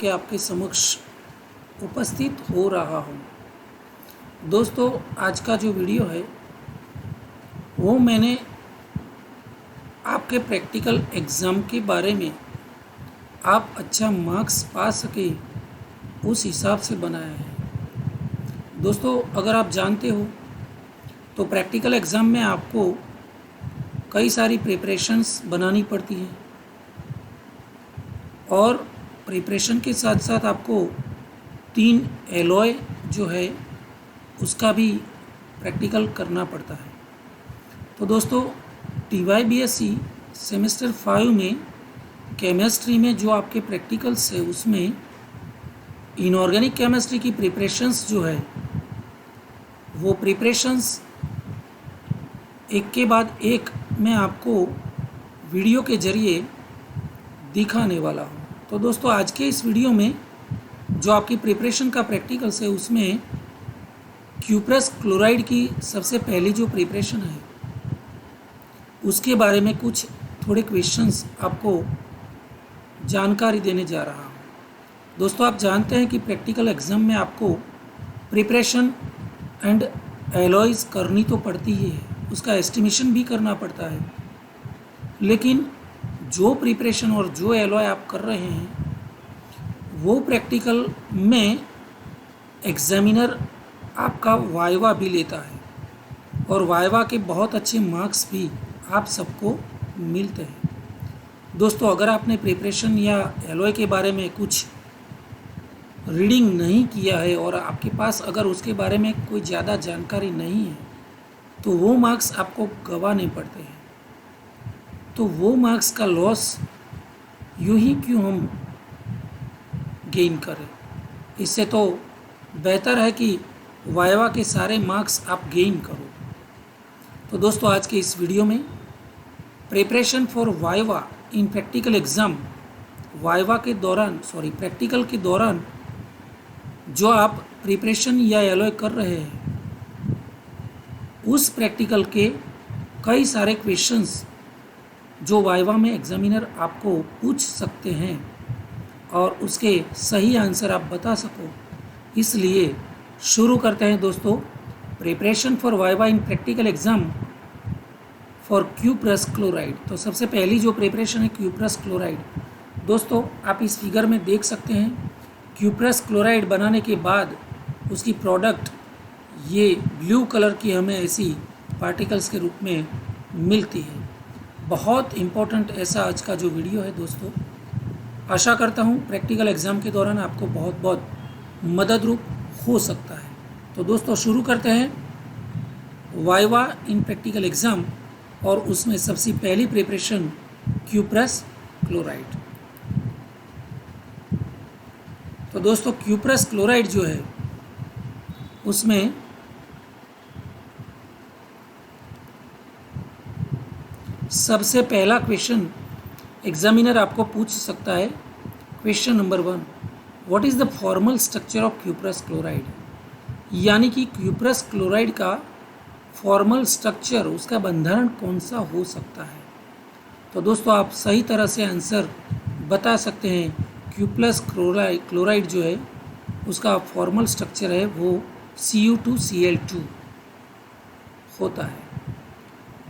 के आपके समक्ष उपस्थित हो रहा हूँ। दोस्तों, आज का जो वीडियो है वो मैंने आपके प्रैक्टिकल एग्ज़ाम के बारे में आप अच्छा मार्क्स पा सके उस हिसाब से बनाया है। दोस्तों, अगर आप जानते हो तो प्रैक्टिकल एग्ज़ाम में आपको कई सारी प्रिपरेशंस बनानी पड़ती हैं और प्रिपरेशन के साथ साथ आपको 3 एलॉय जो है उसका भी प्रैक्टिकल करना पड़ता है। तो दोस्तों, TYBSc सेमेस्टर 5 में केमिस्ट्री में जो आपके प्रैक्टिकल्स है उसमें इनऑर्गेनिक केमिस्ट्री की प्रिपरेशंस जो है वो प्रिपरेशंस एक के बाद एक मैं आपको वीडियो के ज़रिए दिखाने वाला हूँ। तो दोस्तों, आज के इस वीडियो में जो आपकी प्रिपरेशन का प्रैक्टिकल्स है उसमें क्यूप्रस क्लोराइड की सबसे पहली जो प्रिपरेशन है उसके बारे में कुछ थोड़े क्वेश्चंस आपको जानकारी देने जा रहा हूँ। दोस्तों, आप जानते हैं कि प्रैक्टिकल एग्ज़ाम में आपको प्रिपरेशन एंड एलॉयज़ करनी तो पड़ती ही है, उसका एस्टिमेशन भी करना पड़ता है, लेकिन जो प्रिपरेशन और जो एलॉय आप कर रहे हैं वो प्रैक्टिकल में एग्जामिनर आपका वाइवा भी लेता है और वाइवा के बहुत अच्छे मार्क्स भी आप सबको मिलते हैं। दोस्तों, अगर आपने प्रिपरेशन या एलॉय के बारे में कुछ रीडिंग नहीं किया है और आपके पास अगर उसके बारे में कोई ज़्यादा जानकारी नहीं है तो वो मार्क्स आपको गंवाने पड़ते हैं। तो वो मार्क्स का लॉस यूं ही क्यों हम गेन करें। इससे तो बेहतर है कि वाइवा के सारे मार्क्स आप गेन करो। तो दोस्तों, आज के इस वीडियो में preparation for viva in practical exam, practical के दौरान जो आप प्रिपरेशन या एलॉय कर रहे हैं उस प्रैक्टिकल के कई सारे क्वेश्चंस जो वाइवा में एग्जामिनर आपको पूछ सकते हैं और उसके सही आंसर आप बता सको, इसलिए शुरू करते हैं दोस्तों preparation for viva in practical exam for cuprous chloride. तो सबसे पहली जो प्रिपरेशन है क्यूप्रस क्लोराइड। दोस्तों, आप इस फिगर में देख सकते हैं क्यूप्रस क्लोराइड बनाने के बाद उसकी प्रोडक्ट ये ब्लू कलर की हमें ऐसी पार्टिकल्स के रूप में मिलती है। बहुत इम्पोर्टेंट ऐसा आज का जो वीडियो है दोस्तों, आशा करता हूँ प्रैक्टिकल एग्ज़ाम के दौरान आपको बहुत बहुत मददरूप हो सकता है। तो दोस्तों, शुरू करते हैं वाइवा इन प्रैक्टिकल एग्ज़ाम और उसमें सबसे पहली प्रिपरेशन क्यूप्रस क्लोराइड। तो दोस्तों, क्यूप्रस क्लोराइड जो है उसमें सबसे पहला क्वेश्चन एग्जामिनर आपको पूछ सकता है। Question number 1, what is the formal structure of cuprous chloride. यानी कि क्यूप्रस क्लोराइड का फॉर्मल स्ट्रक्चर, उसका बंधन कौन सा हो सकता है। तो दोस्तों, आप सही तरह से आंसर बता सकते हैं। क्यूप्रस क्लोराइड जो है उसका फॉर्मल स्ट्रक्चर है वो Cu2Cl2 होता है।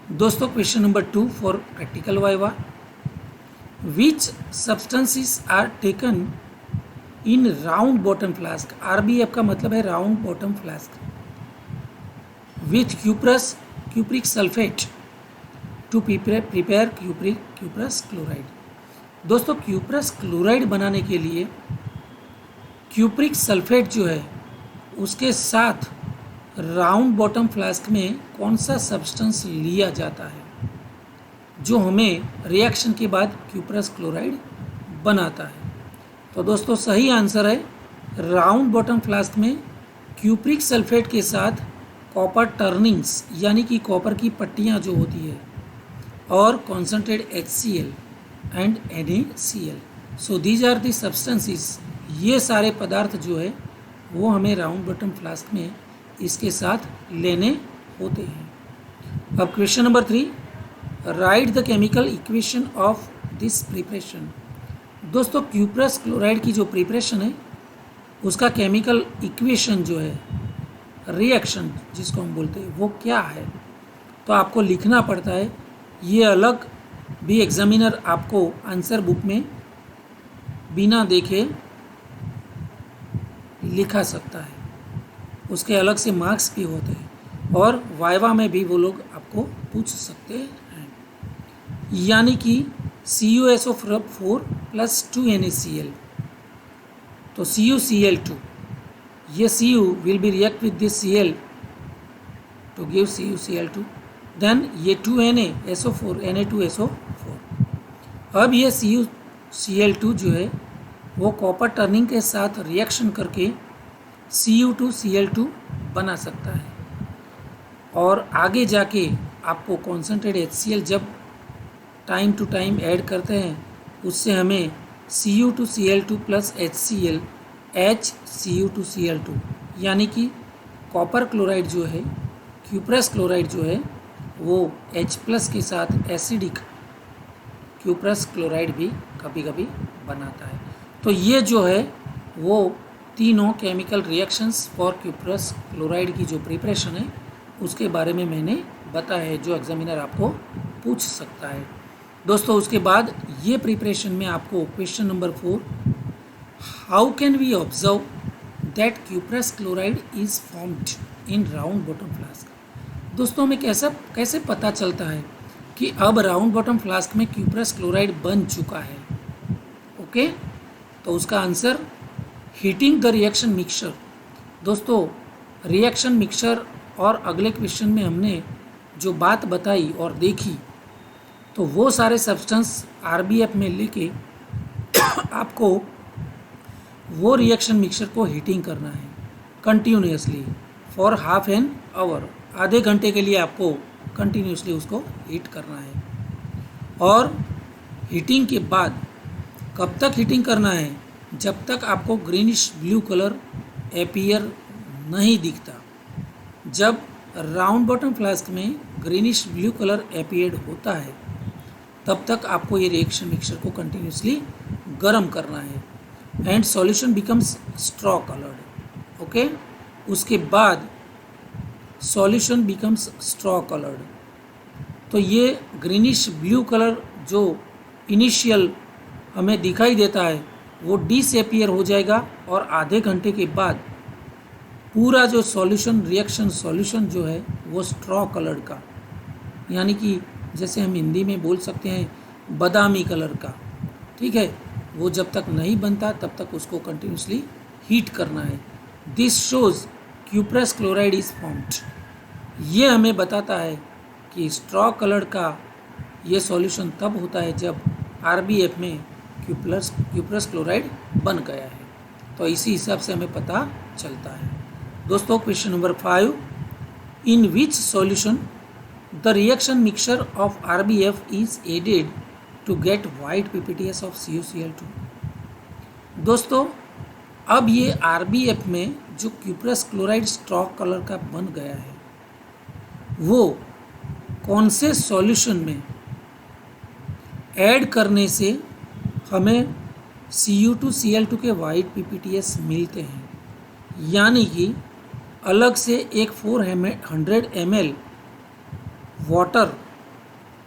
दोस्तों, question number 2 for practical viva, which substances are taken in round bottom flask. RBF का मतलब है round bottom flask with cupric sulphate to prepare cuprous chloride. दोस्तों, क्यूप्रस क्लोराइड बनाने के लिए क्यूप्रिक सल्फेट जो है उसके साथ राउंड बॉटम फ्लास्क में कौन सा सब्सटेंस लिया जाता है जो हमें रिएक्शन के बाद क्यूप्रस क्लोराइड बनाता है। तो दोस्तों, सही आंसर है राउंड बॉटम फ्लास्क में क्यूप्रिक सल्फेट के साथ कॉपर टर्निंग्स यानी कि कॉपर की पट्टियाँ जो होती है और concentrate HCl and NaCl। So these are the substances. ये सारे पदार्थ जो है वो हमें राउंड बॉटम फ्लास्क में इसके साथ लेने होते हैं। अब question number 3, right the chemical equation of this preparation. दोस्तों क्यूप्रस क्लोराइड की जो प्रिपरेशन है उसका केमिकल इक्वेशन जो है, रिएक्शन जिसको हम बोलते हैं, वो क्या है, तो आपको लिखना पड़ता है। ये अलग भी एग्जामिनर आपको आंसर बुक में बिना देखे लिखा सकता है, उसके अलग से मार्क्स भी होते हैं और वाइवा में भी वो लोग आपको पूछ सकते हैं। यानी कि CuSO4 प्लस 2NaCl, तो CuCl2, ये Cu will be react with this Cl to give CuCl2, then ये 2NaSO4 Na2SO4। अब ये CuCl2 जो है वो कॉपर टर्निंग के साथ रिएक्शन करके Cu2Cl2 बना सकता है और आगे जाके आपको कॉन्सेंट्रेट HCl जब टाइम टू टाइम ऐड करते हैं उससे हमें Cu2Cl2 प्लस HCl HCu2Cl2, यानी कि कॉपर क्लोराइड जो है, क्यूप्रस क्लोराइड जो है, वो H प्लस के साथ एसिडिक क्यूप्रस क्लोराइड भी कभी कभी बनाता है। तो ये जो है वो तीनों chemical reactions for cuprous chloride की जो प्रिपरेशन है उसके बारे में मैंने बताया है, जो एग्जामिनर आपको पूछ सकता है। दोस्तों उसके बाद ये प्रिपरेशन में आपको question number 4, how can we observe that cuprous chloride is formed in round bottom flask. दोस्तों हमें कैसे पता चलता है कि अब राउंड बॉटम फ्लास्क में क्यूप्रस क्लोराइड बन चुका है। ओके, तो उसका answer heating the reaction mixture. दोस्तों रिएक्शन मिक्सचर और अगले क्वेश्चन में हमने जो बात बताई और देखी, तो वो सारे सब्सटेंस RBF में लेके आपको वो रिएक्शन मिक्सचर को हीटिंग करना है continuously for half an hour, आधे घंटे के लिए आपको कंटिन्यूसली उसको हीट करना है। और हीटिंग के बाद कब तक हीटिंग करना है, जब तक आपको ग्रीनिश ब्लू कलर अपीयर नहीं दिखता। जब राउंड बॉटम फ्लास्क में ग्रीनिश ब्लू कलर अपीयर्ड होता है तब तक आपको ये रिएक्शन मिक्सचर को कंटिन्यूसली गर्म करना है and solution becomes straw coloured. Okay, उसके बाद सॉल्यूशन बिकम्स स्ट्रॉ कलर्ड, तो ये ग्रीनिश ब्लू कलर जो इनिशियल हमें दिखाई देता है वो डिसअपीयर हो जाएगा और आधे घंटे के बाद पूरा जो सॉल्यूशन रिएक्शन सॉल्यूशन जो है वो स्ट्रॉ कलर का, यानी कि जैसे हम हिंदी में बोल सकते हैं बादामी कलर का, ठीक है, वो जब तक नहीं बनता तब तक उसको कंटिन्यूसली हीट करना है। This shows cuprous chloride is formed. ये हमें बताता है कि स्ट्रॉ कलर का ये सॉल्यूशन तब होता है जब RBF में क्यूप्रस क्लोराइड बन गया है। तो इसी हिसाब से हमें पता चलता है। दोस्तों question number 5, in which solution the reaction mixture of RBF is added to get white PPTS of CuCl2। दोस्तों अब ये RBF में जो क्यूप्रस क्लोराइड स्ट्रॉ कलर का बन गया है वो कौन से सॉल्यूशन में ऐड करने से हमें Cu2Cl2 के वाइट PPTS मिलते हैं, यानी कि अलग से एक 400 ml water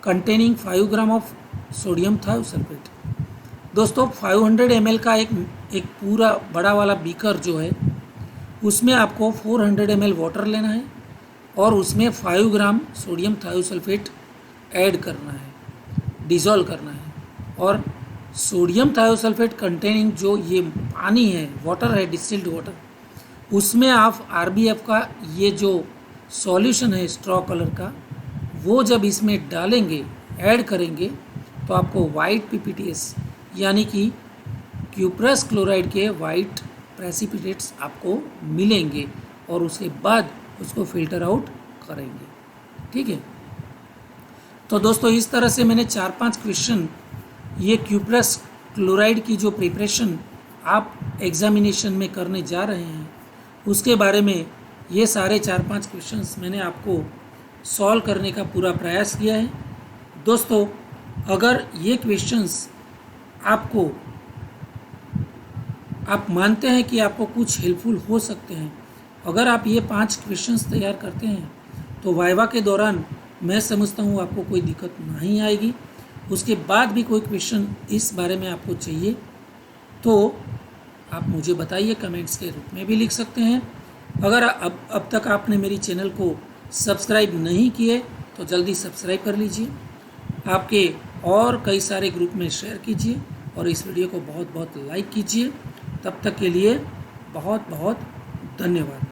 containing 5 gram of sodium thiosulphate. दोस्तों 500 ml का एक पूरा बड़ा वाला बीकर जो है उसमें आपको 400 ml वाटर लेना है और उसमें 5 ग्राम सोडियम थायोसल्फेट ऐड करना है, डिज़ोल्व करना है। और सोडियम थायोसल्फेट कंटेनिंग जो ये पानी है, वाटर है, डिस्टिल्ड वाटर, उसमें आप RBF का ये जो सॉल्यूशन है स्ट्रॉ कलर का वो जब इसमें डालेंगे, ऐड करेंगे, तो आपको वाइट PPTS यानी कि क्यूप्रस क्लोराइड के वाइट प्रेसिपिटेट्स आपको मिलेंगे और उसके बाद उसको फिल्टर आउट करेंगे। ठीक है, तो दोस्तों इस तरह से मैंने 4-5 क्वेश्चन ये क्यूप्रस क्लोराइड की जो प्रिपरेशन आप एग्जामिनेशन में करने जा रहे हैं उसके बारे में ये सारे 4-5 क्वेश्चंस मैंने आपको सॉल्व करने का पूरा प्रयास किया है। दोस्तों अगर ये क्वेश्चंस आपको आप मानते हैं कि आपको कुछ हेल्पफुल हो सकते हैं, अगर आप ये 5 क्वेश्चंस तैयार करते हैं तो वाइवा के दौरान मैं समझता हूँ आपको कोई दिक्कत नहीं आएगी। उसके बाद भी कोई क्वेश्चन इस बारे में आपको चाहिए तो आप मुझे बताइए, कमेंट्स के रूप में भी लिख सकते हैं। अगर अब तक आपने मेरी चैनल को सब्सक्राइब नहीं किए तो जल्दी सब्सक्राइब कर लीजिए, आपके और कई सारे ग्रुप में शेयर कीजिए और इस वीडियो को बहुत बहुत लाइक कीजिए। तब तक के लिए बहुत बहुत धन्यवाद।